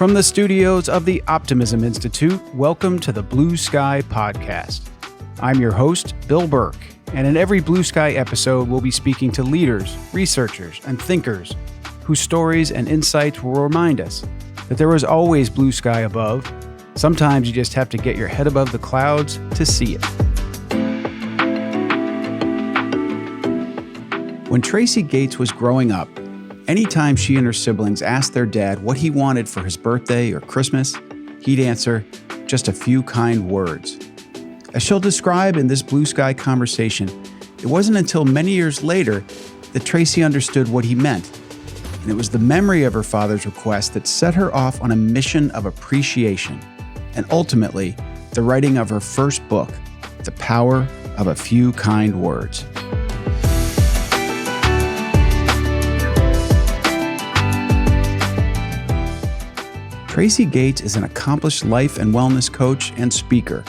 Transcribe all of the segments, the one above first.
From the studios of the Optimism Institute, welcome to the Blue Sky Podcast. I'm your host, Bill Burke, and in every Blue Sky episode, we'll be speaking to leaders, researchers, and thinkers whose stories and insights will remind us that there is always blue sky above. Sometimes you just have to get your head above the clouds to see it. When Tracey Gates was growing up, anytime she and her siblings asked their dad what he wanted for his birthday or Christmas, he'd answer, just a few kind words. As she'll describe in this Blue Sky conversation, it wasn't until many years later that Tracey understood what he meant. And it was the memory of her father's request that set her off on a mission of appreciation, and ultimately, the writing of her first book, The Power of a Few Kind Words. Tracey Gates is an accomplished life and wellness coach and speaker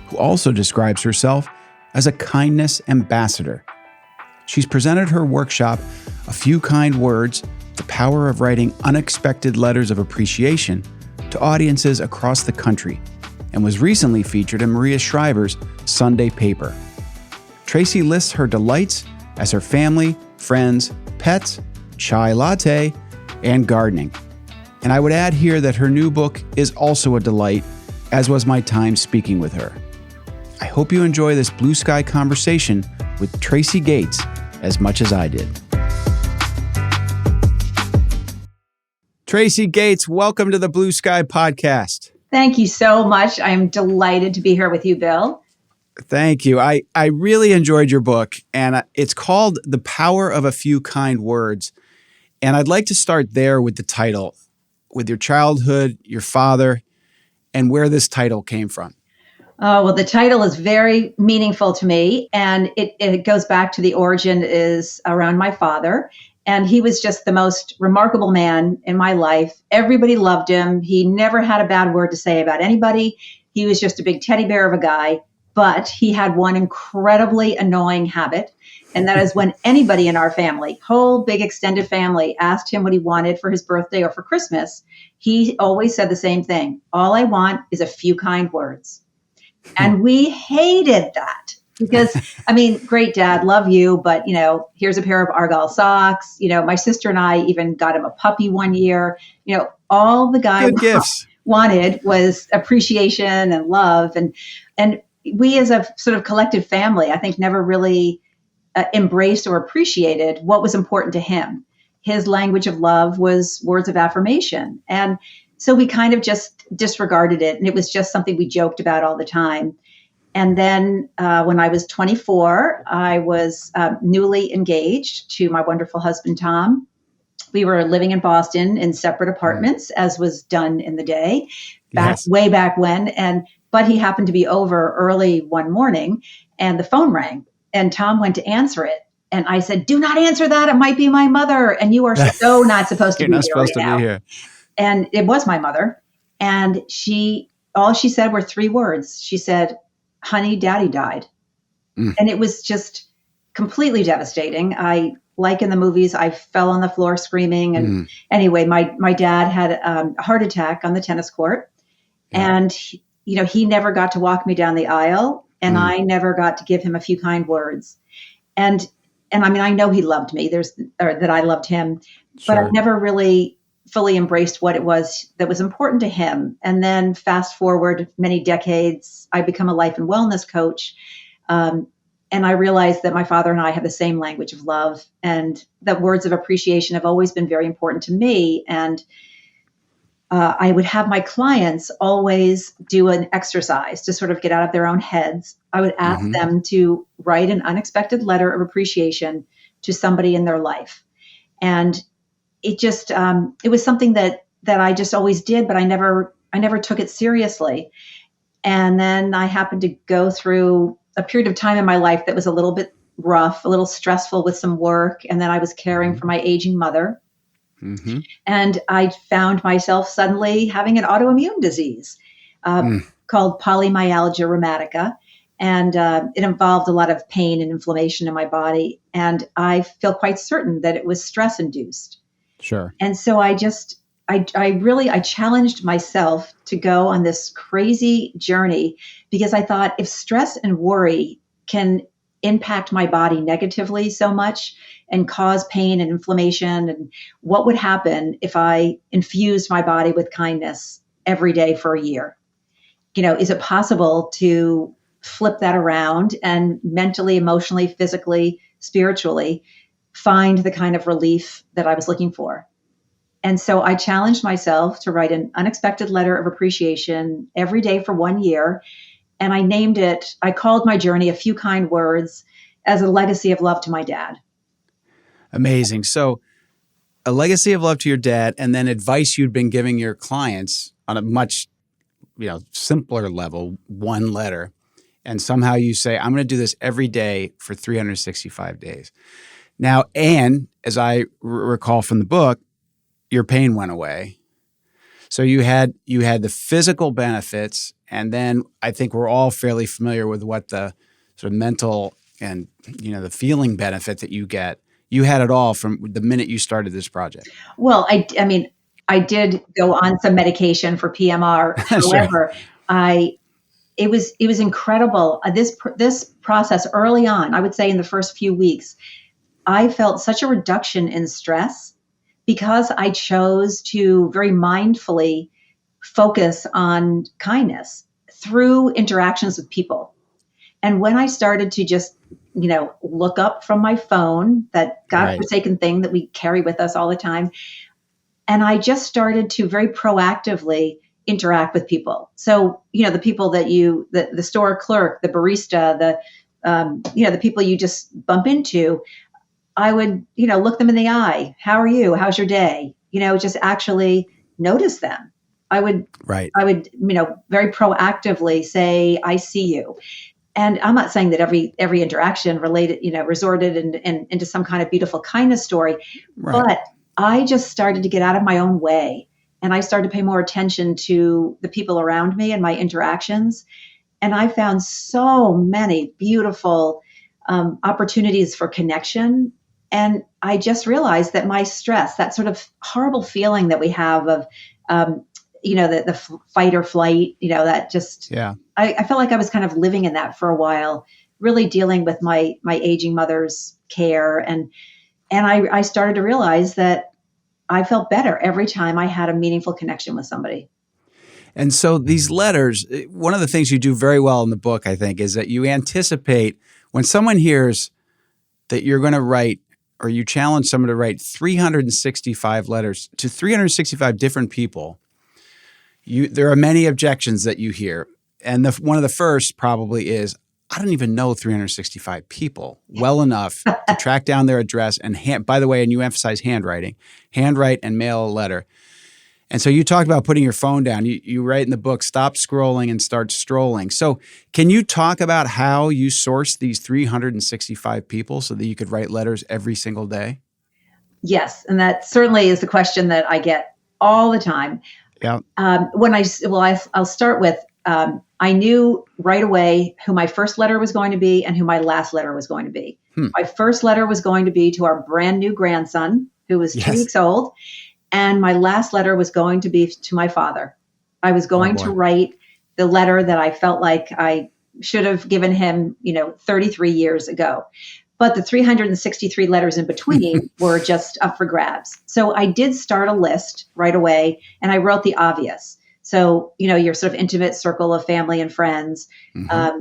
who also describes herself as a kindness ambassador. She's presented her workshop, A Few Kind Words, The Power of Writing Unexpected Letters of Appreciation, to audiences across the country, and was recently featured in Maria Shriver's Sunday paper. Tracey lists her delights as her family, friends, pets, chai latte, and gardening. And I would add here that her new book is also a delight, as was my time speaking with her. I hope you enjoy this Blue Sky conversation with Tracey Gates as much as I did. Tracey Gates, welcome to the Blue Sky Podcast. Thank you so much. I'm delighted to be here with you, Bill. Thank you. I really enjoyed your book, and it's called The Power of a Few Kind Words. And I'd like to start there with the title, with your childhood, your father, and where this title came from. Well, the title is very meaningful to me, and it goes back to the origin is around my father. And he was just the most remarkable man in my life. Everybody loved him. He never had a bad word to say about anybody. He was just a big teddy bear of a guy. But he had one incredibly annoying habit. And that is when anybody in our family, whole big extended family, asked him what he wanted for his birthday or for Christmas, he always said the same thing. All I want is a few kind words. And we hated that. Because, I mean, great dad, love you, but, here's a pair of Argyle socks. My sister and I even got him a puppy one year. All the guy wanted was appreciation and love. And we as a sort of collective family, I think, never really embraced or appreciated what was important to him. His language of love was words of affirmation. And so we kind of just disregarded it. And it was just something we joked about all the time. And then when I was 24, I was newly engaged to my wonderful husband, Tom. We were living in Boston in separate apartments, as was done in the day, way back when. But he happened to be over early one morning, and the phone rang, and Tom went to answer it. And I said, "Do not answer that. It might be my mother, and you are so not supposed to be here right now." And it was my mother. And all she said were three words. She said, "Honey, Daddy died." And it was just completely devastating. Like in the movies, I fell on the floor screaming. And anyway, my dad had a heart attack on the tennis court. And, he never got to walk me down the aisle. And I never got to give him a few kind words. And I mean, I know he loved me, that I loved him, but I never really fully embraced what it was that was important to him. And then fast forward many decades, I become a life and wellness coach. And I realized that my father and I have the same language of love, and that words of appreciation have always been very important to me. And I would have my clients always do an exercise to sort of get out of their own heads. I would ask them to write an unexpected letter of appreciation to somebody in their life. And it just, it was something that I just always did, but I never took it seriously. And then I happened to go through a period of time in my life that was a little bit rough, a little stressful with some work. And then I was caring for my aging mother. And I found myself suddenly having an autoimmune disease called polymyalgia rheumatica. And it involved a lot of pain and inflammation in my body. And I feel quite certain that it was stress induced. Sure. And so I just I challenged myself to go on this crazy journey because I thought if stress and worry can impact my body negatively so much and cause pain and inflammation, and what would happen if I infused my body with kindness every day for a year? Is it possible to flip that around and mentally, emotionally, physically, spiritually find the kind of relief that I was looking for? And so I challenged myself to write an unexpected letter of appreciation every day for 1 year. And I called my journey A Few Kind Words, as a legacy of love to my dad. Amazing. So a legacy of love to your dad, and then advice you'd been giving your clients on a much, simpler level, one letter. And somehow you say, I'm going to do this every day for 365 days. Now, and as I recall from the book, your pain went away. So you had the physical benefits, and then I think we're all fairly familiar with what the sort of mental and the feeling benefit that you get. You had it all from the minute you started this project. Well, I mean, I did go on some medication for PMR. However, it was incredible. This process early on, I would say in the first few weeks, I felt such a reduction in stress because I chose to very mindfully focus on kindness through interactions with people. And when I started to just, look up from my phone, that godforsaken thing that we carry with us all the time, and I just started to very proactively interact with people. So, the people that the store clerk, the barista, the people you just bump into, I would, look them in the eye. How are you? How's your day? Just actually notice them. I would, very proactively say, I see you. And I'm not saying that every interaction resorted into some kind of beautiful kindness story, but I just started to get out of my own way. And I started to pay more attention to the people around me and my interactions. And I found so many beautiful opportunities for connection. And I just realized that my stress, that sort of horrible feeling that we have of, the fight or flight, that just, I felt like I was kind of living in that for a while, really dealing with my aging mother's care. And I started to realize that I felt better every time I had a meaningful connection with somebody. And so these letters, one of the things you do very well in the book, I think, is that you anticipate when someone hears that you're going to write, or you challenge someone to write 365 letters to 365 different people. There are many objections that you hear. And one of the first probably is, I don't even know 365 people well enough to track down their address and by the way, and you emphasize handwrite and mail a letter. And so you talked about putting your phone down. You write in the book, stop scrolling and start strolling. So can you talk about how you sourced these 365 people so that you could write letters every single day? Yes. And that certainly is the question that I get all the time. Yeah. I'll start with, I knew right away who my first letter was going to be and who my last letter was going to be. My first letter was going to be to our brand new grandson, who was 2 weeks old. And my last letter was going to be to my father. I was going to write the letter that I felt like I should have given him, 33 years ago. But the 363 letters in between were just up for grabs. So I did start a list right away, and I wrote the obvious. So, your sort of intimate circle of family and friends,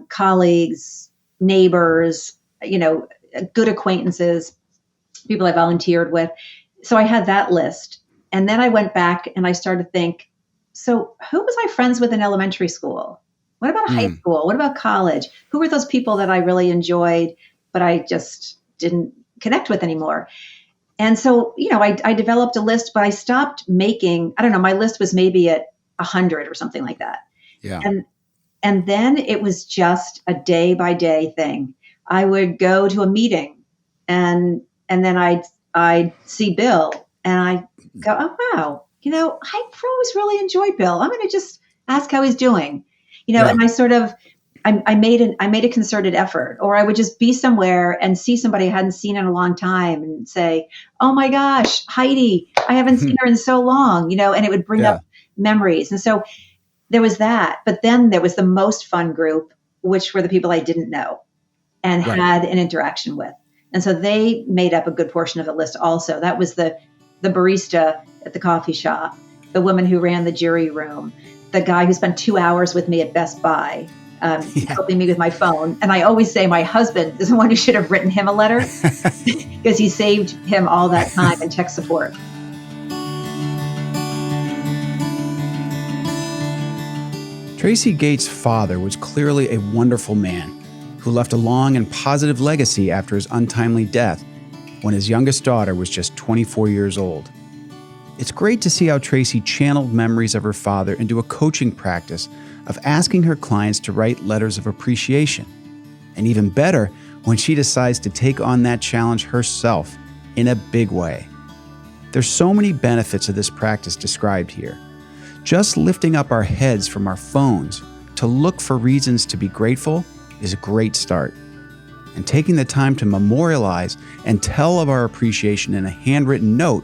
colleagues, neighbors, good acquaintances, people I volunteered with. So I had that list. And then I went back and I started to think, so who was I friends with in elementary school? What about high school? What about college? Who were those people that I really enjoyed, but I just didn't connect with anymore? And so, I developed a list, but I stopped making, I don't know, my list was maybe at 100 or something like that. Yeah. And then it was just a day by day thing. I would go to a meeting and then I'd see Bill and I go, oh, wow, I've always really enjoyed Bill. I'm going to just ask how he's doing, and I sort of, I made a concerted effort, or I would just be somewhere and see somebody I hadn't seen in a long time and say, oh my gosh, Heidi, I haven't seen her in so long, and it would bring Yeah. up memories. And so there was that. But then there was the most fun group, which were the people I didn't know and Right. had an interaction with. And so they made up a good portion of the list also. That was the barista at the coffee shop, the woman who ran the jury room, the guy who spent 2 hours with me at Best Buy, helping me with my phone. And I always say my husband is the one who should have written him a letter because he saved him all that time and tech support. Tracey Gates' father was clearly a wonderful man who left a long and positive legacy after his untimely death when his youngest daughter was just 24 years old. It's great to see how Tracey channeled memories of her father into a coaching practice of asking her clients to write letters of appreciation. And even better, when she decides to take on that challenge herself in a big way. There's so many benefits of this practice described here. Just lifting up our heads from our phones to look for reasons to be grateful is a great start. And taking the time to memorialize and tell of our appreciation in a handwritten note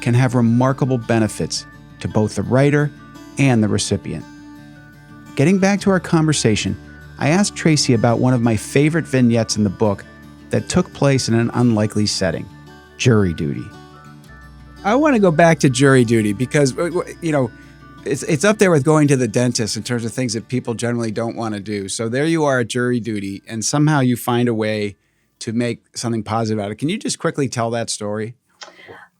can have remarkable benefits to both the writer and the recipient. Getting back to our conversation, I asked Tracey about one of my favorite vignettes in the book that took place in an unlikely setting, jury duty. I want to go back to jury duty because, it's up there with going to the dentist in terms of things that people generally don't want to do. So there you are at jury duty, and somehow you find a way to make something positive out of it. Can you just quickly tell that story?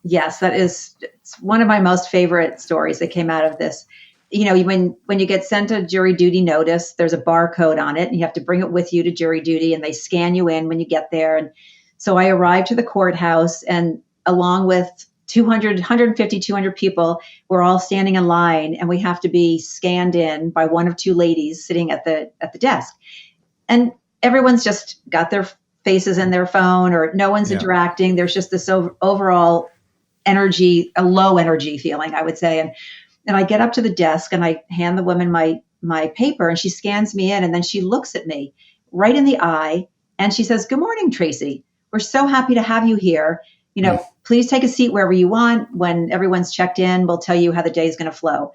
Yes, it's one of my most favorite stories that came out of this. When you get sent a jury duty notice, there's a barcode on it, and you have to bring it with you to jury duty, and they scan you in when you get there. And so I arrived to the courthouse, and along with 150, 200 people, we're all standing in line, and we have to be scanned in by one of two ladies sitting at the desk. And everyone's just got their faces in their phone, or no one's interacting. There's just this overall energy, a low energy feeling, I would say. And I get up to the desk and I hand the woman my paper, and she scans me in, and then she looks at me right in the eye and she says, "Good morning, Tracey. We're so happy to have you here. Please take a seat wherever you want. When everyone's checked in, we'll tell you how the day is going to flow."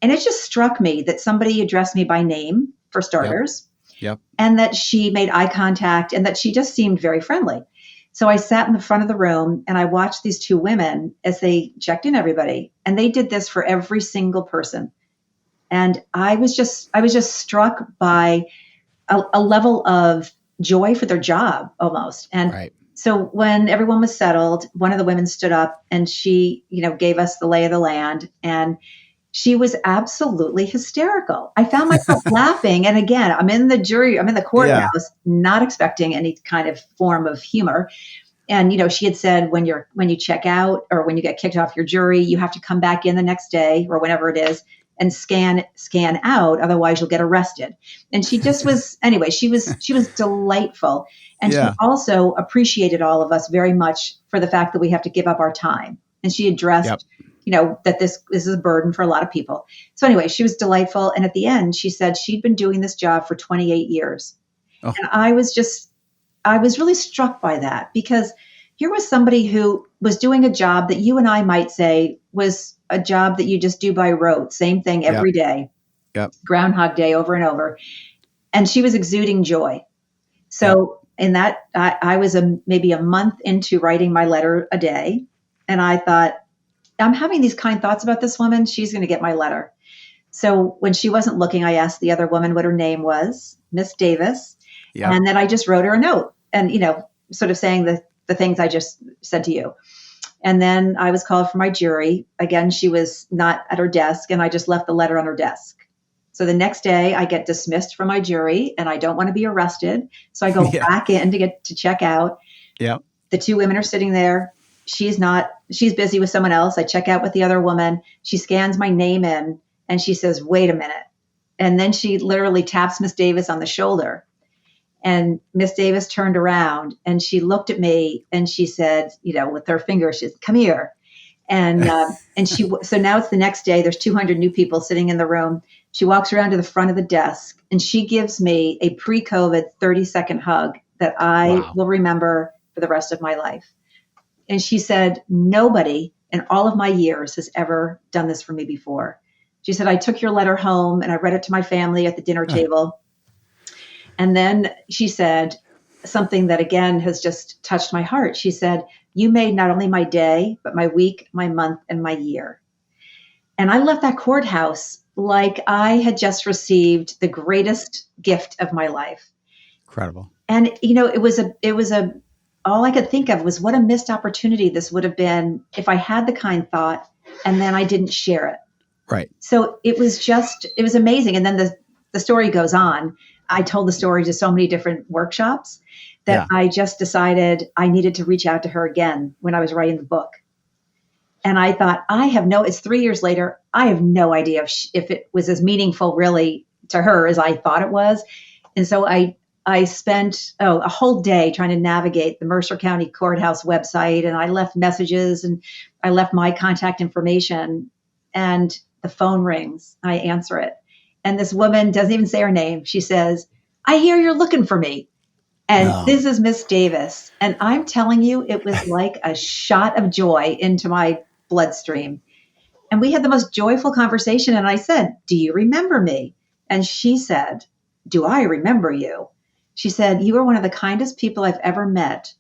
And it just struck me that somebody addressed me by name, for starters, and that she made eye contact and that she just seemed very friendly. So I sat in the front of the room and I watched these two women as they checked in everybody. And they did this for every single person. And I was just struck by a level of joy for their job almost. And so when everyone was settled, one of the women stood up and she, gave us the lay of the land, and she was absolutely hysterical. I found myself laughing. And again, I'm in the courthouse, not expecting any kind of form of humor. And, she had said, when you check out or when you get kicked off your jury, you have to come back in the next day or whenever it is and scan out. Otherwise you'll get arrested. And she just was, anyway, she was delightful. And she also appreciated all of us very much for the fact that we have to give up our time. And she addressed, that this is a burden for a lot of people. So anyway, she was delightful. And at the end, she said she'd been doing this job for 28 years. Oh. And I was really struck by that, because here was somebody who was doing a job that you and I might say was a job that you just do by rote, same thing every day, Groundhog Day over and over. And she was exuding joy. So in that, I was maybe a month into writing my letter a day. And I thought, I'm having these kind thoughts about this woman. She's going to get my letter. So when she wasn't looking, I asked the other woman what her name was, Miss Davis. Yep. And then I just wrote her a note and, sort of saying the things I just said to you. And then I was called for my jury. Again, she was not at her desk, and I just left the letter on her desk. So the next day I get dismissed from my jury, and I don't want to be arrested. So I go back in to check out. Yeah. The two women are sitting there. She's busy with someone else. I check out with the other woman. She scans my name in and she says, "Wait a minute." And then she literally taps Miss Davis on the shoulder. And Miss Davis turned around and she looked at me and she said, with her finger, she said, "Come here." And so now it's the next day. There's 200 new people sitting in the room. She walks around to the front of the desk and she gives me a pre-COVID 30-second hug that I will remember for the rest of my life. And she said, nobody, in all of my years has ever done this for me before. She said, I took your letter home and I read it to my family at the dinner table. And then she said something that, again, has just touched my heart. She said, you made not only my day, but my week, my month, and my year. And I left that courthouse like I had just received the greatest gift of my life. Incredible. And, all I could think of was what a missed opportunity this would have been if I had the kind thought and then I didn't share it. Right. So it was amazing. And then the story goes on. I told the story to so many different workshops that I just decided I needed to reach out to her again when I was writing the book. And I thought, it's 3 years later. I have no idea if it was as meaningful really to her as I thought it was. And so I spent a whole day trying to navigate the Mercer County Courthouse website, and I left messages and I left my contact information, and the phone rings. I answer it. And this woman doesn't even say her name. She says, I hear you're looking for me. And This is Miss Davis. And I'm telling you, it was like a shot of joy into my bloodstream. And we had the most joyful conversation. And I said, do you remember me? And she said, do I remember you? She said, you are one of the kindest people I've ever met.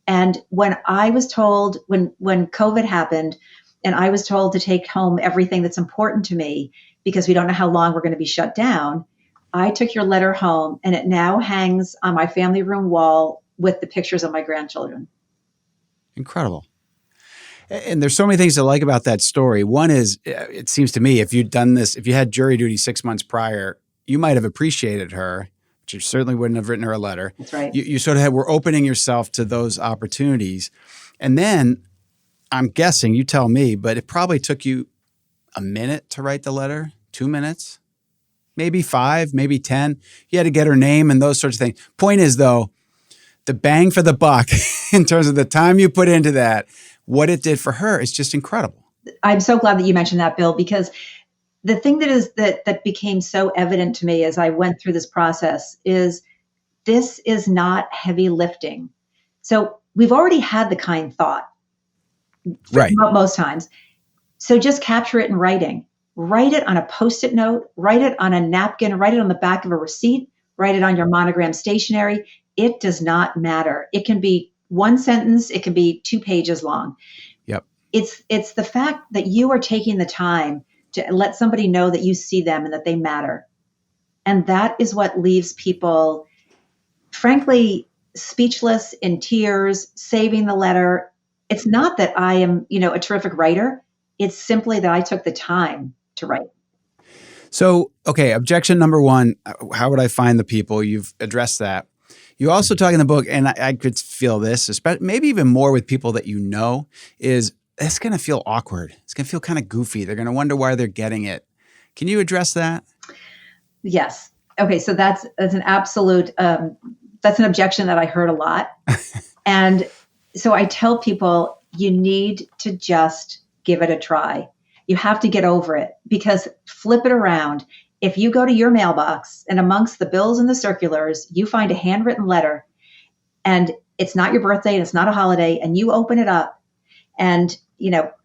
And when I was told, when COVID happened, and I was told to take home everything that's important to me because we don't know how long we're going to be shut down, I took your letter home, and it now hangs on my family room wall with the pictures of my grandchildren. Incredible. And there's so many things to like about that story. One is, it seems to me, if you'd done this, if you had jury duty 6 months prior, you might have appreciated her, but you certainly wouldn't have written her a letter. That's right. You sort of were opening yourself to those opportunities. And then I'm guessing, you tell me, but it probably took you a minute to write the letter, 2 minutes, maybe 5, maybe 10. You had to get her name and those sorts of things. Point is, though, the bang for the buck in terms of the time you put into that, what it did for her is just incredible. I'm so glad that you mentioned that, Bill, because the thing that became so evident to me as I went through this process is this is not heavy lifting. So we've already had the kind thought, right? Most times. So just capture it in writing. Write it on a Post-it note, write it on a napkin, write it on the back of a receipt, write it on your monogram stationery. It does not matter. It can be one sentence, it can be 2 pages long. Yep. It's the fact that you are taking the time to let somebody know that you see them and that they matter. And that is what leaves people, frankly, speechless, in tears, saving the letter. It's not that I am, a terrific writer. It's simply that I took the time to write. So, okay, objection number 1, how would I find the people? You've addressed that. You also talk in the book, and I could feel this, especially maybe even more with people that you know, is it's going to feel awkward. It's going to feel kind of goofy. They're going to wonder why they're getting it. Can you address that? Yes. Okay. So that's an absolute, that's an objection that I heard a lot. And so I tell people, you need to just give it a try. You have to get over it, because flip it around. If you go to your mailbox and amongst the bills and the circulars, you find a handwritten letter, and it's not your birthday and it's not a holiday, and you open it up, and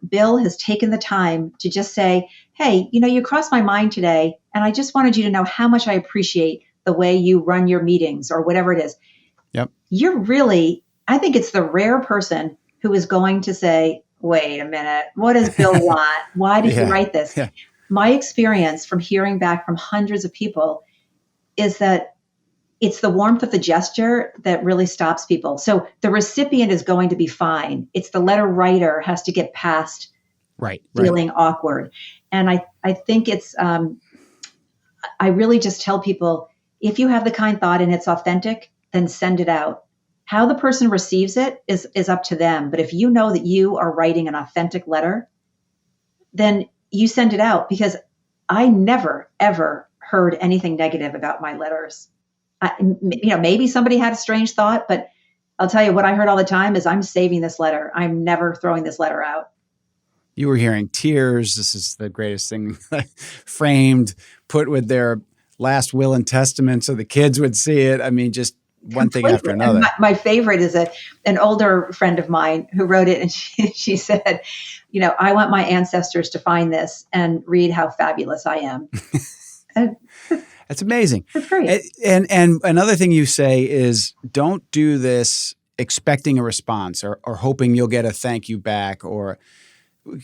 Bill has taken the time to just say, hey, you crossed my mind today, and I just wanted you to know how much I appreciate the way you run your meetings, or whatever it is. Yep. I think it's the rare person who is going to say, wait a minute, what does Bill want? Why did you write this? Yeah. My experience from hearing back from hundreds of people is that it's the warmth of the gesture that really stops people. So the recipient is going to be fine. It's the letter writer has to get past feeling awkward. And I think it's, I really just tell people, if you have the kind thought and it's authentic, then send it out. How the person receives it is up to them. But if you know that you are writing an authentic letter, then you send it out, because I never, ever heard anything negative about my letters. Maybe somebody had a strange thought, but I'll tell you what I heard all the time is, I'm saving this letter. I'm never throwing this letter out. You were hearing tears. This is the greatest thing. Framed, put with their last will and testament so the kids would see it. I mean, just one thing after Completely. And another. my favorite is an older friend of mine who wrote it, and she said, I want my ancestors to find this and read how fabulous I am. And That's amazing. it's great. And another thing you say is don't do this expecting a response or hoping you'll get a thank you back. Or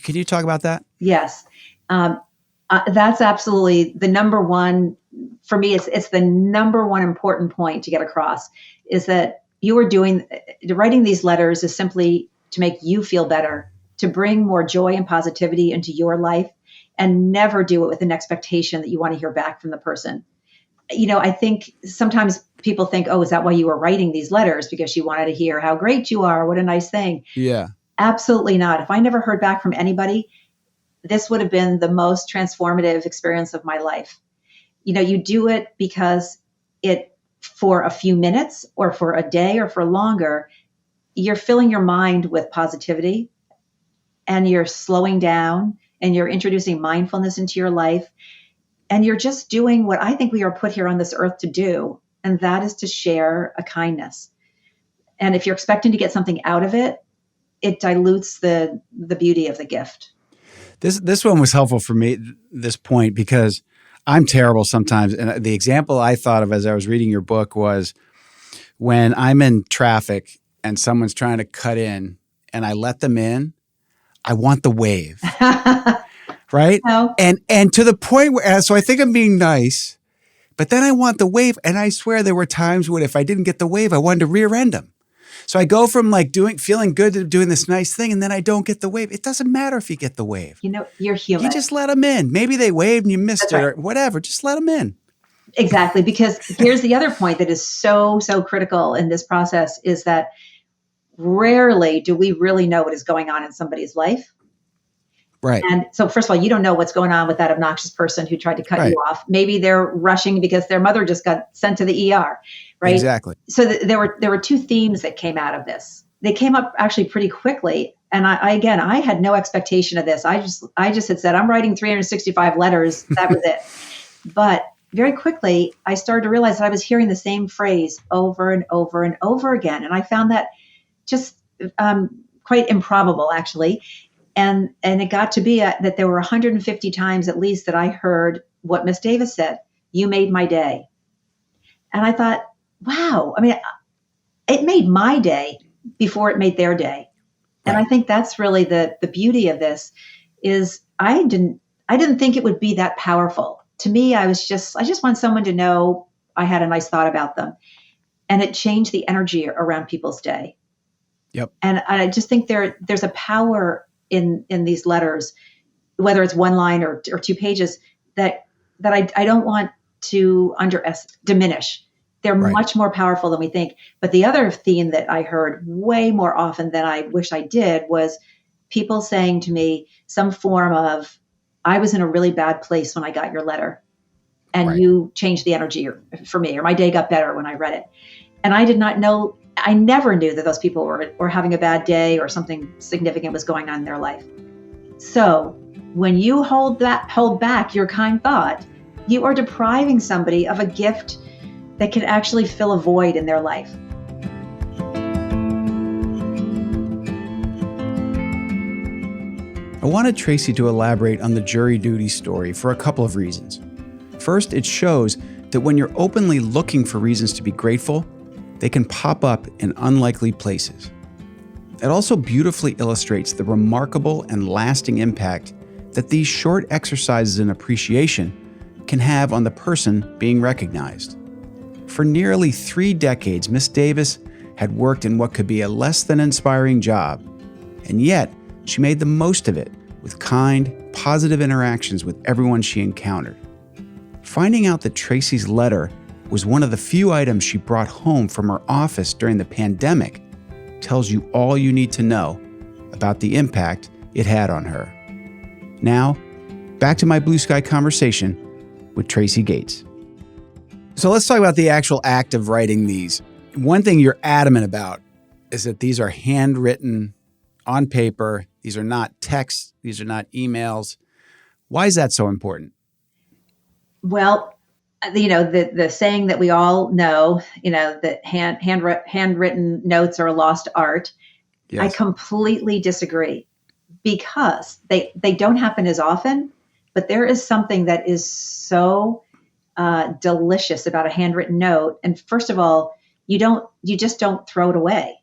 can you talk about that? Yes. That's absolutely the number one for me. It's the number one important point to get across is that writing these letters is simply to make you feel better, to bring more joy and positivity into your life, and never do it with an expectation that you want to hear back from the person. I think sometimes people think, oh, is that why you were writing these letters? Because you wanted to hear how great you are? What a nice thing. Yeah. Absolutely not. If I never heard back from anybody, this would have been the most transformative experience of my life. You do it because for a few minutes or for a day or for longer, you're filling your mind with positivity and you're slowing down and you're introducing mindfulness into your life. And you're just doing what I think we are put here on this earth to do. And that is to share a kindness. And if you're expecting to get something out of it, it dilutes the beauty of the gift. This one was helpful for me, this point, because I'm terrible sometimes. And the example I thought of as I was reading your book was when I'm in traffic and someone's trying to cut in and I let them in, I want the wave. Right? No. And to the point where, so I think I'm being nice, but then I want the wave. And I swear there were times when if I didn't get the wave, I wanted to rear end them. So I go from feeling good to doing this nice thing, and then I don't get the wave. It doesn't matter if you get the wave. You're human. You just let them in. Maybe they waved and you missed it or whatever. Just let them in. Exactly. Because here's the other point that is so, so critical in this process is that rarely do we really know what is going on in somebody's life. Right. And so first of all, you don't know what's going on with that obnoxious person who tried to cut you off. Maybe they're rushing because their mother just got sent to the ER, right? Exactly. So there were two themes that came out of this. They came up actually pretty quickly. And I had no expectation of this. I just had said, I'm writing 365 letters. That was it. But very quickly, I started to realize that I was hearing the same phrase over and over and over again. And I found that just quite improbable, actually. And it got to be that there were 150 times at least that I heard what Miss Davis said, you made my day. And I thought, wow, it made my day before it made their day. And I think that's really the beauty of this is I didn't think it would be that powerful. To me, I just want someone to know I had a nice thought about them. And it changed the energy around people's day. Yep. And I just think there's a power in these letters, whether it's one line or 2 pages, that I don't want to diminish. They're much more powerful than we think. But the other theme that I heard way more often than I wish I did was people saying to me some form of, I was in a really bad place when I got your letter and you changed the energy for me, or my day got better when I read it. And I did not know, I never knew that those people were having a bad day or something significant was going on in their life. So when you hold back your kind thought, you are depriving somebody of a gift that can actually fill a void in their life. I wanted Tracey to elaborate on the jury duty story for a couple of reasons. First, it shows that when you're openly looking for reasons to be grateful, they can pop up in unlikely places. It also beautifully illustrates the remarkable and lasting impact that these short exercises in appreciation can have on the person being recognized. For nearly 3 decades, Miss Davis had worked in what could be a less than inspiring job, and yet she made the most of it with kind, positive interactions with everyone she encountered. Finding out that Tracey's letter was one of the few items she brought home from her office during the pandemic tells you all you need to know about the impact it had on her. Now, back to my blue sky conversation with Tracey Gates. So let's talk about the actual act of writing these. One thing you're adamant about is that these are handwritten on paper. These are not texts. These are not emails. Why is that so important? Well, the saying that we all know, that handwritten notes are a lost art. I Yes. completely disagree, because they don't happen as often, but there is something that is so delicious about a handwritten note. And first of all, you just don't throw it away.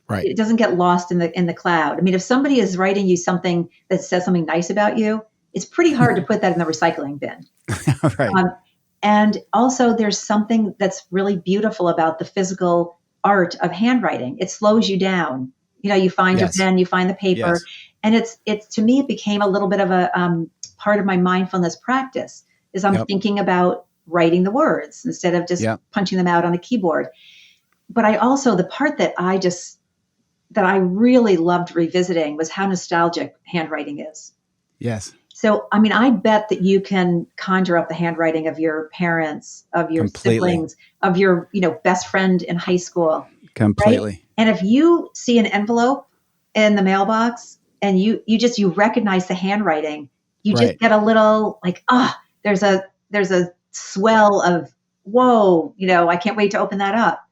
Right. It doesn't get lost in the cloud. I mean, if somebody is writing you something that says something nice about you, it's pretty hard to put that in the recycling bin. Right. And also, there's something that's really beautiful about the physical art of handwriting. It slows you down. You find your Yes. pen, you find the paper, Yes. and it's to me, it became a little bit of a part of my mindfulness practice. Is I'm Yep. thinking about writing the words instead of just Yep. punching them out on a keyboard. But I also, the part that I really loved revisiting was how nostalgic handwriting is. Yes. So, I mean, I bet that you can conjure up the handwriting of your parents, of your Completely. siblings, of your, best friend in high school, right? Completely. And if you see an envelope in the mailbox and you recognize the handwriting, you just Right. get a little like, there's a swell of, whoa, I can't wait to open that up.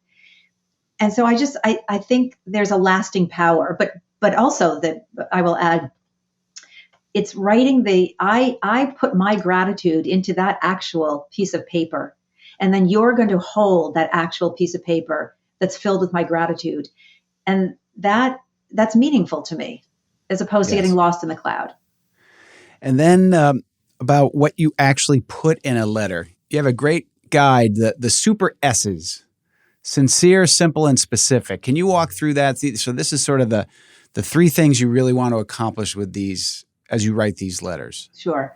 And so I think there's a lasting power, but also that I will add, it's writing I put my gratitude into that actual piece of paper. And then you're going to hold that actual piece of paper that's filled with my gratitude. And that's meaningful to me, as opposed to Yes. getting lost in the cloud. And then about what you actually put in a letter. You have a great guide, the super S's: sincere, simple, and specific. Can you walk through that? So this is sort of the three things you really want to accomplish with these as you write these letters. Sure.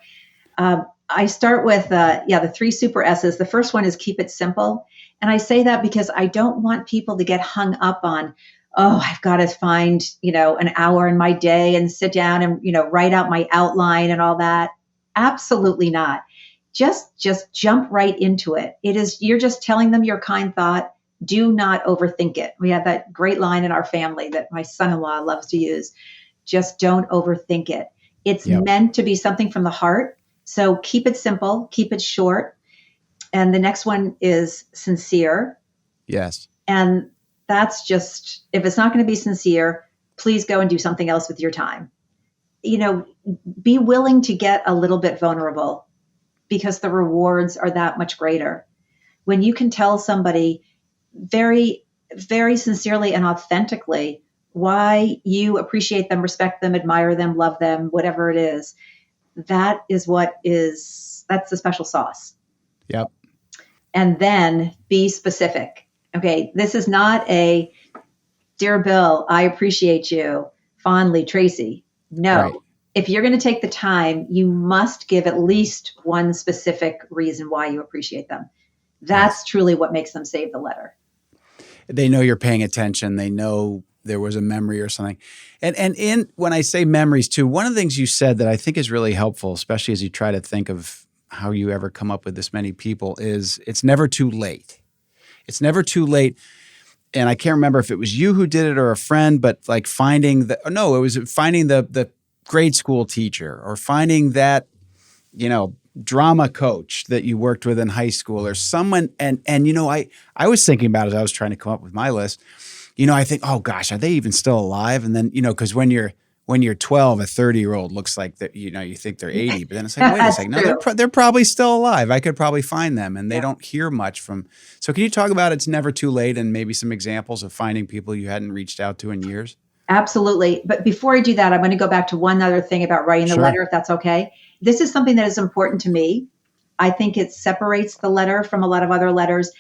I start with, the three super S's. The first one is keep it simple. And I say that because I don't want people to get hung up on, I've got to find, an hour in my day and sit down and, write out my outline and all that. Absolutely not. Just jump right into it. You're just telling them your kind thought. Do not overthink it. We have that great line in our family that my son-in-law loves to use. Just don't overthink it. It's meant to be something from the heart. So keep it simple, keep it short. And the next one is sincere. Yes. And that's just, if it's not going to be sincere, please go and do something else with your time. Be willing to get a little bit vulnerable, because the rewards are that much greater. When you can tell somebody very, very sincerely and authentically why you appreciate them, respect them, admire them, love them, whatever it is, that's the special sauce. Yep. And then be specific. Okay, this is not a, dear Bill, I appreciate you, fondly, Tracey. No. Right. If you're going to take the time, you must give at least one specific reason why you appreciate them. That's truly what makes them save the letter. They know you're paying attention. They know there was a memory or something. And when I say memories too, one of the things you said that I think is really helpful, especially as you try to think of how you ever come up with this many people, is it's never too late. It's never too late. And I can't remember if it was you who did it or a friend, but like finding it was finding the grade school teacher, or finding that, drama coach that you worked with in high school, or someone. And I was thinking about, as I was trying to come up with my list, I think, oh gosh, are they even still alive? And then, because when you're 12, a 30-year-old looks like that, you think they're 80, but then it's like, wait a second, no, they're probably still alive. I could probably find them, and they don't hear much from. So can you talk about it's never too late, and maybe some examples of finding people you hadn't reached out to in years? Absolutely. But before I do that, I'm going to go back to one other thing about writing the letter, if that's okay. This is something that is important to me. I think it separates the letter from a lot of other letters,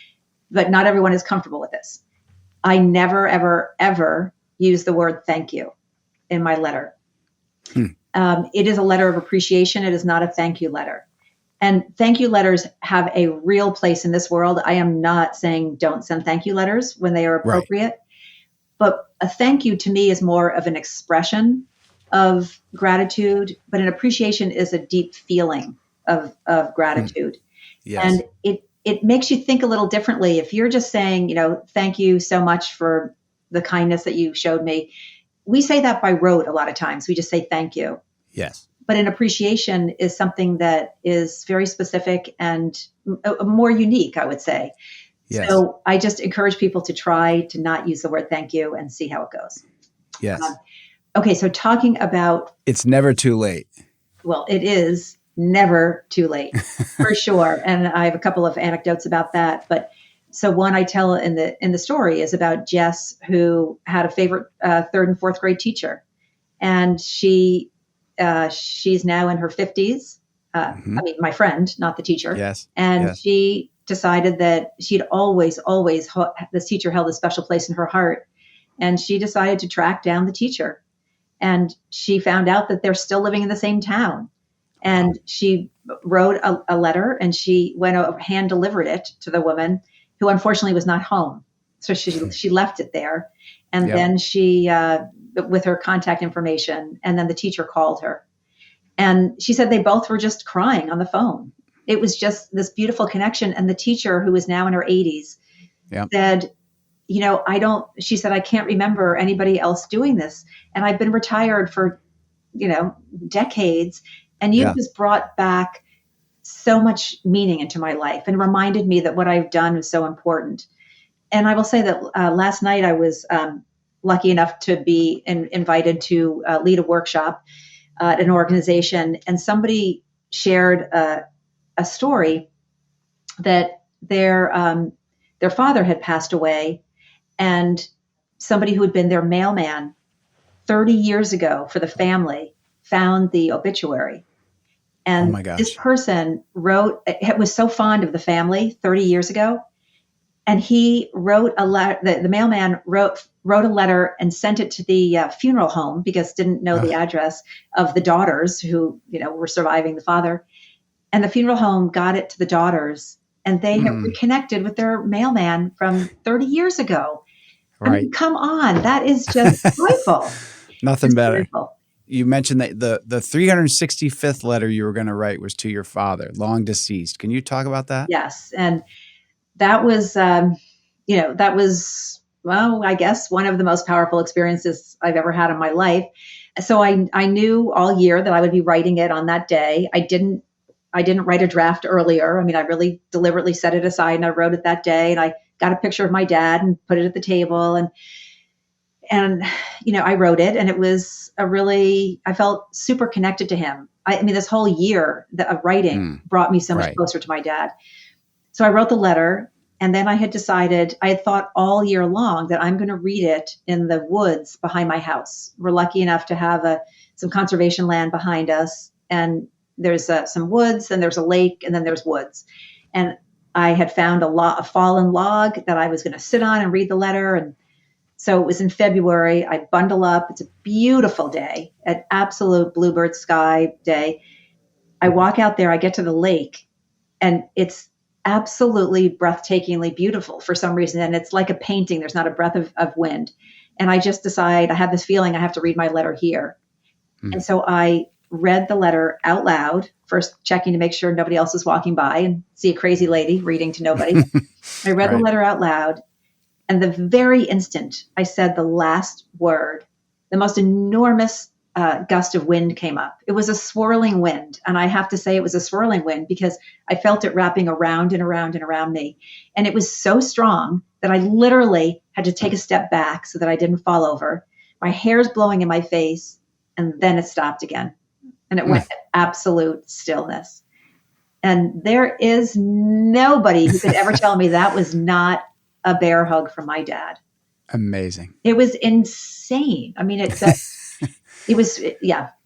but not everyone is comfortable with this. I never, ever, ever use the word thank you in my letter. It is a letter of appreciation. It is not a thank you letter. And thank you letters have a real place in this world. I am not saying don't send thank you letters when they are appropriate. Right. But a thank you to me is more of an expression of gratitude, but an appreciation is a deep feeling of gratitude. Yes. And it makes you think a little differently. If you're just saying, thank you so much for the kindness that you showed me. We say that by rote a lot of times. We just say thank you. Yes. But an appreciation is something that is very specific and more unique, I would say. Yes. So I just encourage people to try to not use the word thank you and see how it goes. Yes. Okay, so talking about... It's never too late. Well, it is never too late, for sure. And I have a couple of anecdotes about that. But so one I tell in the story is about Jess, who had a favorite third and fourth grade teacher. And she's now in her 50s. I mean, my friend, not the teacher. Yes. And she decided that she'd always, this teacher held a special place in her heart. And she decided to track down the teacher. And she found out that they're still living in the same town. And she wrote a letter, and she went over, hand delivered it to the woman, who unfortunately was not home. So she left it there. And then she, with her contact information, and then the teacher called her. And she said they both were just crying on the phone. It was just this beautiful connection. And the teacher, who is now in her 80s, said, she said, I can't remember anybody else doing this. And I've been retired for, decades. And you've just brought back so much meaning into my life and reminded me that what I've done is so important. And I will say that last night I was lucky enough to be invited to lead a workshop at an organization. And somebody shared a story that their father had passed away, and somebody who had been their mailman 30 years ago for the family found the obituary. And this person was so fond of the family 30 years ago. And he wrote a letter, the mailman wrote a letter and sent it to the funeral home, because didn't know the address of the daughters who, were surviving the father. And the funeral home got it to the daughters, and they have reconnected with their mailman from 30 years ago. Right. I mean, come on. That is just joyful. Nothing better. Joyful. You mentioned that the 365th letter you were going to write was to your father, long deceased. Can you talk about that? Yes. And that was, I guess one of the most powerful experiences I've ever had in my life. So I knew all year that I would be writing it on that day. I didn't write a draft earlier. I mean, I really deliberately set it aside, and I wrote it that day, and I got a picture of my dad and put it at the table, and I wrote it, and it was I felt super connected to him. I mean, this whole year of writing brought me so much closer to my dad. So I wrote the letter, and then I had thought all year long that I'm going to read it in the woods behind my house. We're lucky enough to have some conservation land behind us, and there's some woods, and there's a lake, and then there's woods. And I had found a fallen log that I was going to sit on and read the letter. And so it was in February. I bundle up. It's a beautiful day, an absolute bluebird sky day. I walk out there. I get to the lake, and it's absolutely breathtakingly beautiful for some reason. And it's like a painting. There's not a breath of wind. And I just decide, I have this feeling I have to read my letter here. And so I read the letter out loud, first checking to make sure nobody else was walking by and see a crazy lady reading to nobody. I read the letter out loud. And the very instant I said the last word, the most enormous gust of wind came up. It was a swirling wind. And I have to say it was a swirling wind because I felt it wrapping around and around and around me. And it was so strong that I literally had to take a step back so that I didn't fall over. My hair's blowing in my face. And then it stopped again. And it went to absolute stillness. And there is nobody who could ever tell me that was not a bear hug from my dad. Amazing. It was insane. I mean, it was,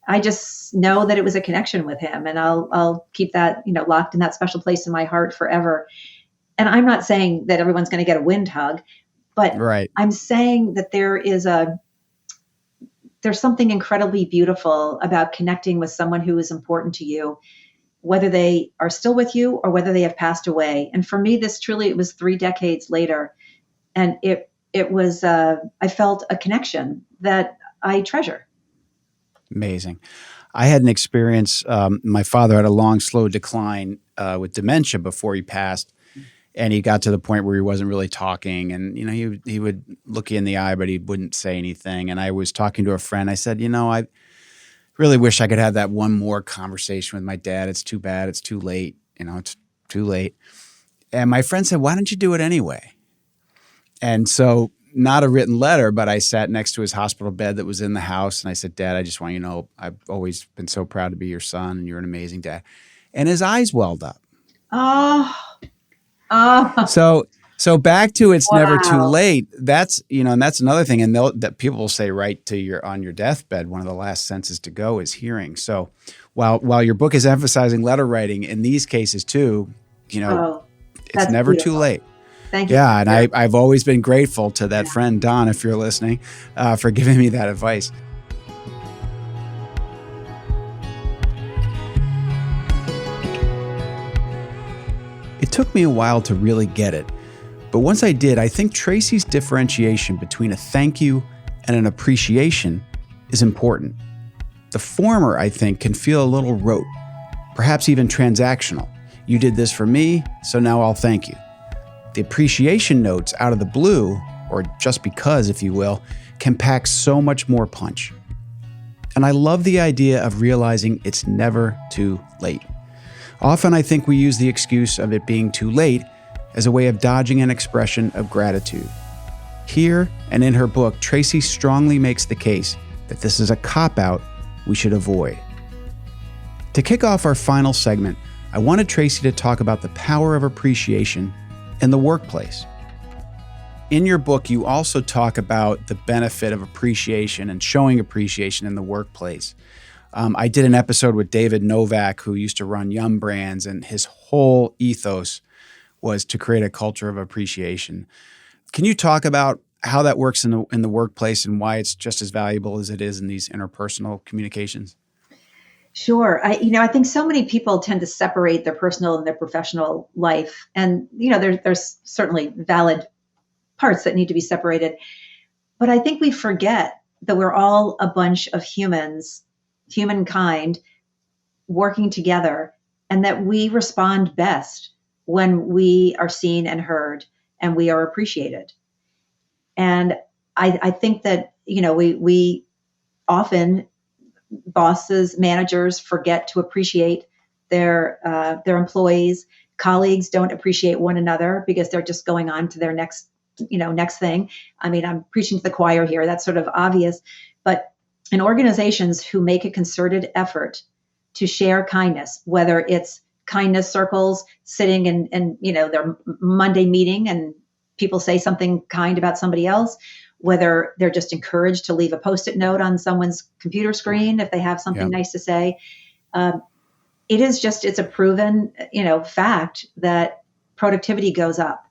I just know that it was a connection with him, and I'll keep that, locked in that special place in my heart forever. And I'm not saying that everyone's going to get a wind hug, but I'm saying that there's something incredibly beautiful about connecting with someone who is important to you, whether they are still with you or whether they have passed away. And for me, it was 3 decades later. And it was, I felt a connection that I treasure. Amazing. I had an experience. My father had a long, slow decline with dementia before he passed. And he got to the point where he wasn't really talking. And, he would look you in the eye, but he wouldn't say anything. And I was talking to a friend. I said, Really wish I could have that one more conversation with my dad. It's too bad. It's too late. It's too late. And my friend said, why don't you do it anyway? And so, not a written letter, but I sat next to his hospital bed that was in the house. And I said, Dad, I just want you to know, I've always been so proud to be your son, and you're an amazing dad. And his eyes welled up. Oh, oh, So back to it's never too wow. late. That's, and that's another thing. And that people will say right to on your deathbed, one of the last senses to go is hearing. So while your book is emphasizing letter writing, in these cases too, Oh, it's that's never too beautiful. late. Thank you. Yeah. And I've always been grateful to that friend, Don, if you're listening, for giving me that advice. It took me a while to really get it. But once I did, I think Tracey's differentiation between a thank you and an appreciation is important. The former, I think, can feel a little rote, perhaps even transactional. You did this for me, so now I'll thank you. The appreciation notes out of the blue, or just because, if you will, can pack so much more punch. And I love the idea of realizing it's never too late. Often I think we use the excuse of it being too late as a way of dodging an expression of gratitude. Here and in her book, Tracey strongly makes the case that this is a cop-out we should avoid. To kick off our final segment, I wanted Tracey to talk about the power of appreciation in the workplace. In your book, you also talk about the benefit of appreciation and showing appreciation in the workplace. I did an episode with David Novak, who used to run Yum Brands, and his whole ethos was to create a culture of appreciation. Can you talk about how that works in the workplace and why it's just as valuable as it is in these interpersonal communications? Sure. I think so many people tend to separate their personal and their professional life. And, there's certainly valid parts that need to be separated. But I think we forget that we're all a bunch of humans, humankind, working together, and that we respond best when we are seen and heard and we are appreciated. And I think that, we often, bosses, managers, forget to appreciate their employees. Colleagues don't appreciate one another because they're just going on to their next thing. I mean, I'm preaching to the choir here. That's sort of obvious. But in organizations who make a concerted effort to share kindness, whether it's kindness circles sitting in their Monday meeting and people say something kind about somebody else, whether they're just encouraged to leave a Post-it note on someone's computer screen if they have something nice to say. It's a proven, fact that productivity goes up.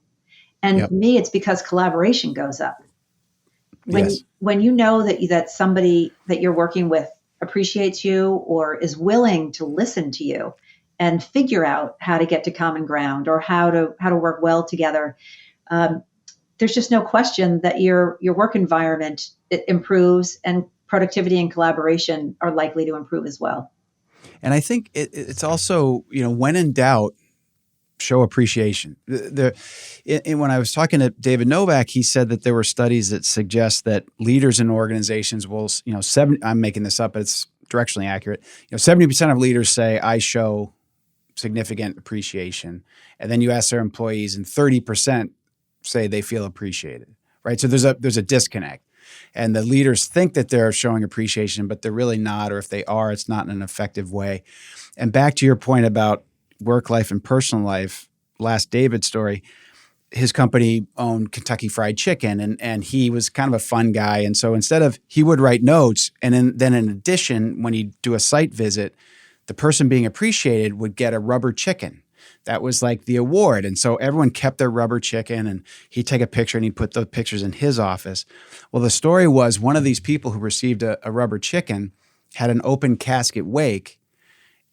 And to me, it's because collaboration goes up. When you know that somebody that you're working with appreciates you or is willing to listen to you and figure out how to get to common ground or how to work well together, there's just no question that your work environment improves, and productivity and collaboration are likely to improve as well. And I think it's also, when in doubt, show appreciation. When I was talking to David Novak, he said that there were studies that suggest that leaders in organizations will, I'm making this up, but it's directionally accurate. 70% of leaders say, I show significant appreciation. And then you ask their employees, and 30% say they feel appreciated, right? So there's a disconnect. And the leaders think that they're showing appreciation, but they're really not. Or if they are, it's not in an effective way. And back to your point about work life and personal life, last David story, his company owned Kentucky Fried Chicken, and he was kind of a fun guy. And so he would write notes, and then in addition, when he'd do a site visit, the person being appreciated would get a rubber chicken. That was like the award. And so everyone kept their rubber chicken, and he'd take a picture and he'd put those pictures in his office. Well, the story was one of these people who received a rubber chicken had an open casket wake,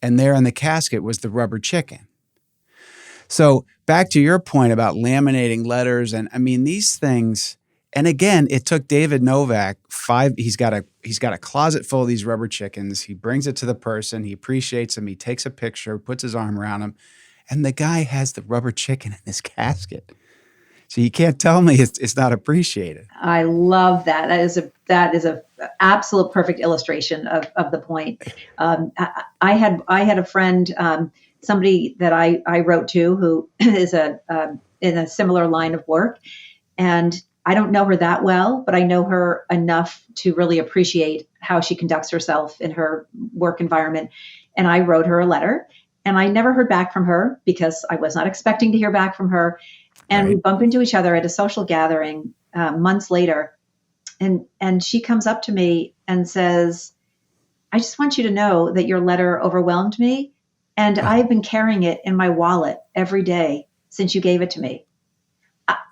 and there in the casket was the rubber chicken. So back to your point about laminating letters, and I mean, these things, and again, it took David Novak he's got a closet full of these rubber chickens. He brings it to the person, he appreciates him, he takes a picture, puts his arm around him, and the guy has the rubber chicken in his casket. So you can't tell me it's not appreciated. I love that. That is a absolute perfect illustration of the point. I had a friend, somebody that I wrote to who is in a similar line of work, and I don't know her that well, but I know her enough to really appreciate how she conducts herself in her work environment. And I wrote her a letter, and I never heard back from her because I was not expecting to hear back from her. And Right. we bump into each other at a social gathering months later, and she comes up to me and says, "I just want you to know that your letter overwhelmed me, and I've been carrying it in my wallet every day since you gave it to me."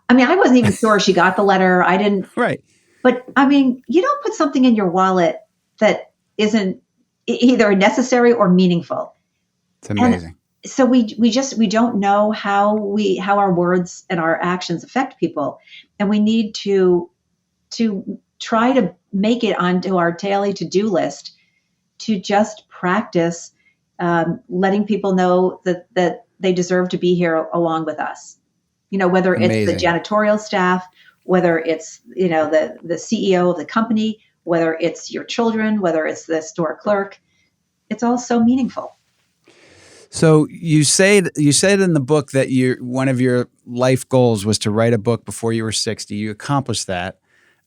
I mean, I wasn't even sure she got the letter. I didn't, Right. but I mean, you don't put something in your wallet that isn't either necessary or meaningful. It's And amazing. so we don't know how our words and our actions affect people, and we need to try to make it onto our daily to-do list to just practice letting people know that they deserve to be here along with us. Whether it's the Amazing. janitorial staff, whether it's the CEO of the company, whether it's your children, whether it's the store clerk, it's all so meaningful. So you said in the book that one of your life goals was to write a book before you were 60. You accomplished that.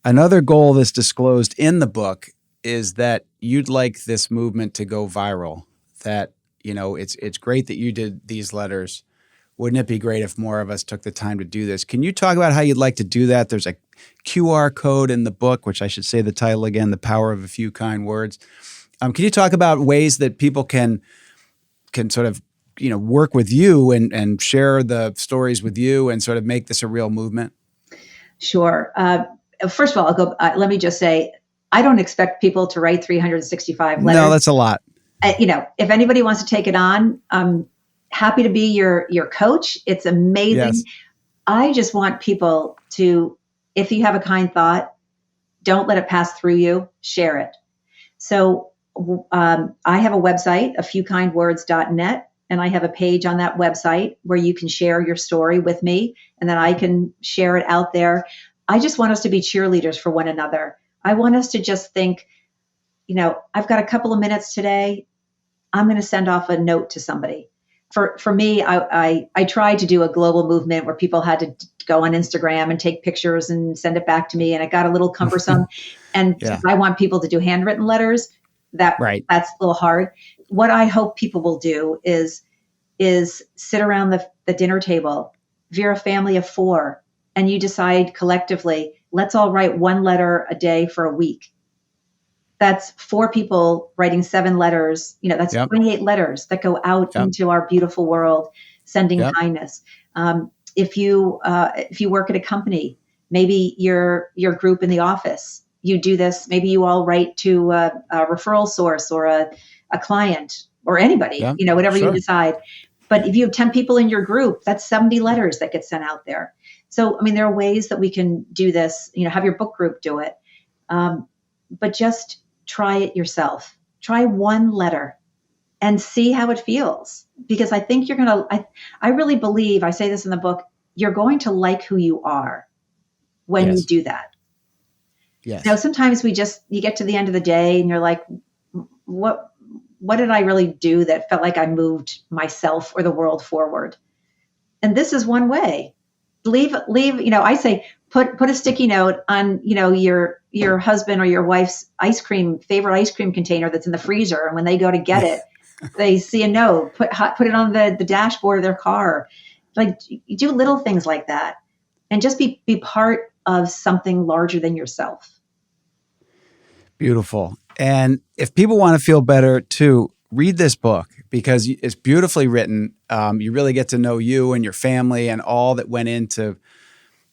Another goal that's disclosed in the book is that you'd like this movement to go viral. That, it's great that you did these letters. Wouldn't it be great if more of us took the time to do this? Can you talk about how you'd like to do that? There's a QR code in the book, which I should say the title again, The Power of a Few Kind Words. Can you talk about ways that people can sort of, work with you and share the stories with you and sort of make this a real movement? Sure. First of all, let me just say, I don't expect people to write 365 letters. No, that's a lot. If anybody wants to take it on, I'm happy to be your coach. It's amazing. Yes. I just want people to, if you have a kind thought, don't let it pass through you, share it. So I have a website, afewkindwords.net, and I have a page on that website where you can share your story with me, and then I can share it out there. I just want us to be cheerleaders for one another. I want us to just think, I've got a couple of minutes today. I'm going to send off a note to somebody. For me, I tried to do a global movement where people had to go on Instagram and take pictures and send it back to me, and it got a little cumbersome. And Yeah. I want people to do handwritten letters. That's a little hard. What I hope people will do is sit around the dinner table. If you're a family of 4 and you decide collectively, let's all write 1 letter a day for a week. That's 4 people writing 7 letters. That's 28 letters that go out into our beautiful world, sending kindness. If you work at a company, maybe your group in the office, you do this. Maybe you all write to a referral source or a client or anybody, whatever you decide. But if you have 10 people in your group, that's 70 letters that get sent out there. So, there are ways that we can do this. Have your book group do it. But just try it yourself. Try 1 letter and see how it feels. Because I think I really believe, I say this in the book, you're going to like who you are when you do that. Yes. Now, sometimes you get to the end of the day and you're like, what did I really do that felt like I moved myself or the world forward? And this is one way. Leave, I say, put a sticky note on, your husband or your wife's favorite ice cream container that's in the freezer. And when they go to get it, they see a note, put it on the dashboard of their car. Like, you do little things like that and just be part of something larger than yourself. Beautiful. And if people want to feel better too, read this book because it's beautifully written. You really get to know you and your family and all that went into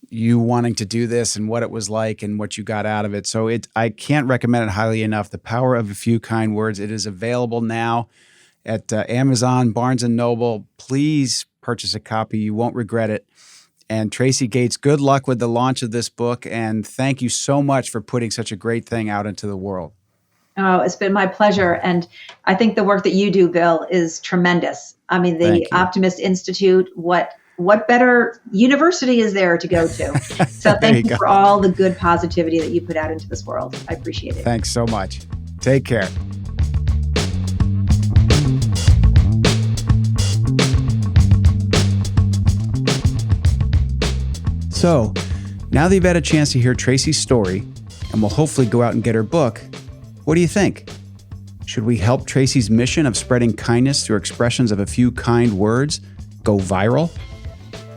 you wanting to do this and what it was like and what you got out of it. So I can't recommend it highly enough. The Power of a Few Kind Words. It is available now at Amazon, Barnes & Noble. Please purchase a copy. You won't regret it. And Tracey Gates, good luck with the launch of this book. And thank you so much for putting such a great thing out into the world. Oh, it's been my pleasure. And I think the work that you do, Bill, is tremendous. The Optimist Institute, what what better university is there to go to? So thank you for all the good positivity that you put out into this world. I appreciate it. Thanks so much. Take care. So, now that you've had a chance to hear Tracey's story, and will hopefully go out and get her book, what do you think? Should we help Tracey's mission of spreading kindness through expressions of a few kind words go viral?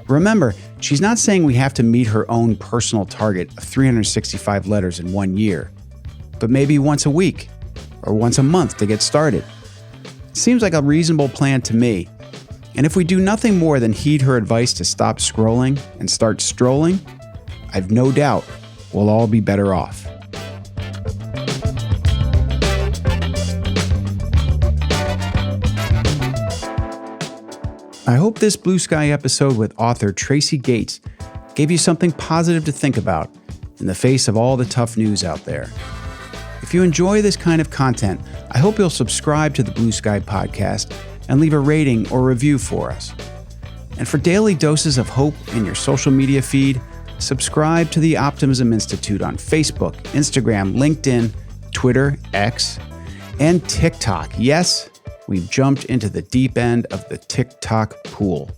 Remember, she's not saying we have to meet her own personal target of 365 letters in 1 year, but maybe once a week or once a month to get started. Seems like a reasonable plan to me. And if we do nothing more than heed her advice to stop scrolling and start strolling, I've no doubt we'll all be better off. I hope this Blue Sky episode with author Tracey Gates gave you something positive to think about in the face of all the tough news out there. If you enjoy this kind of content, I hope you'll subscribe to the Blue Sky podcast and leave a rating or review for us. And for daily doses of hope in your social media feed, subscribe to the Optimism Institute on Facebook, Instagram, LinkedIn, Twitter, X, and TikTok. Yes, we've jumped into the deep end of the TikTok pool.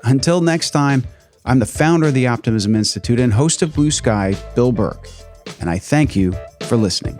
Until next time, I'm the founder of the Optimism Institute and host of Blue Sky, Bill Burke, and I thank you for listening.